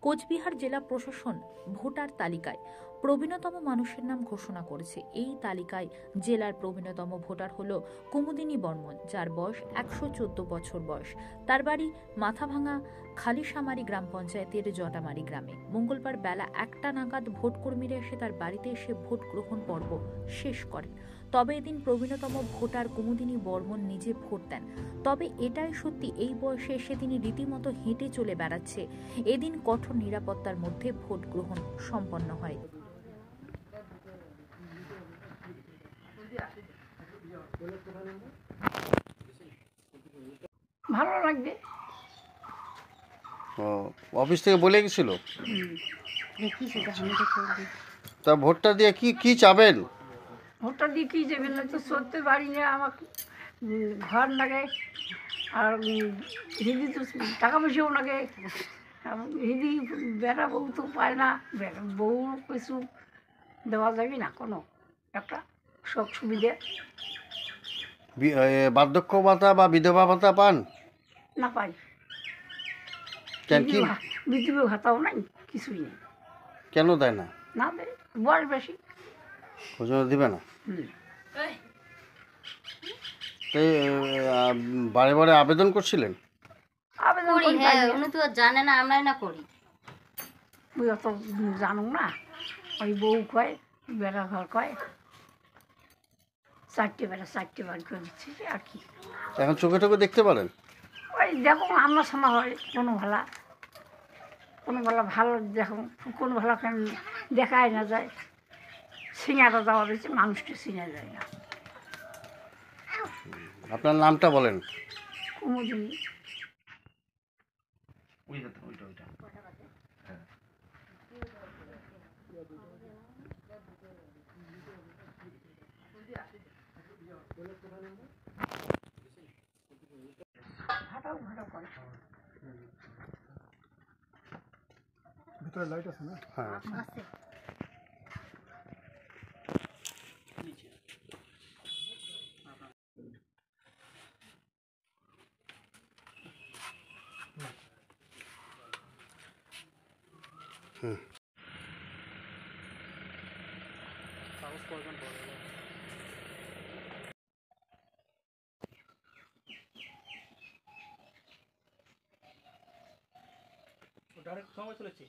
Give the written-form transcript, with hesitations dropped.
কোচবিহার জেলা প্রশাসন ভোটার তালিকায় প্রবীণতম মানুষের নাম ঘোষণা করেছে। এই তালিকায় জেলার প্রবীণতম ভোটার হল কুমুদিনী বর্মন, যার বয়স 114 বছর বয়স। তার বাড়ি মাথাভাঙা খালিসামারি গ্রাম পঞ্চায়েতের জটামারি গ্রামে। মঙ্গলবার বেলা 1টা নাগাদ ভোটকর্মীরা এসে তার বাড়িতে এসে ভোট গ্রহণ পর্ব শেষ করেন। তবে এদিন প্রবীণতম ভোটার কুমুদিনী বর্মন নিজে ভোট দেন। তবে এটাই সত্যি, এই বয়সে এসে তিনি রীতিমতো হেঁটে চলে বেড়াচ্ছে। এদিন কঠোর নিরাপত্তার মধ্যে ভোট গ্রহণ সম্পন্ন হয়। ভালো লাগবে। অফিস থেকে বলে গেছিল? তা ভোটটা দিয়ে কি কি চাবেন? ভোটটা দিয়ে কি যাবেন না তো চলতে পারি না, আমাকে ঘর লাগে আর হিদি তো টাকা পয়সাও লাগে। হিদি বেড়া বউ তো পায় না, বউ কিছু দেওয়া যাবে না কোনো একটা সব সুবিধে। বার্ধক্য ভাতা বা বিধবা ভাতা পান? না পাই। কেন কি বিধবা ভাতাও নাই, কিছুই নেই। কেন দেয় না? না দেয়, বয়স বেশি, ওই জন্য দিবে না। তাই বারে বারে আবেদন করছিলেন? আবেদন করি, করি, হ্যাঁ, উনি তো জানে না, আমরাই না করি। তুই অত জানো না, ওই বউ কয় বেড়া ঘর কয় 4টে বেড়া 4টে বাড়ি করে দিচ্ছে আর কি। এখন চোখে চোখে দেখতে পারেন? ওই দেখো আমরা শোনা হয় কোনো বেলা ভালো দেখো, কোনো ভালো কেন দেখাই না যায়। সিঙ্গাটা যাওয়া রয়েছে, মানুষটা চিনা যায় না। আপনার নামটা বলেন। কুমুদিনী। ভিতরে লাইট আছে না? হ্যাঁ, আছে। ডাইরেক্ট সময় চলেছে।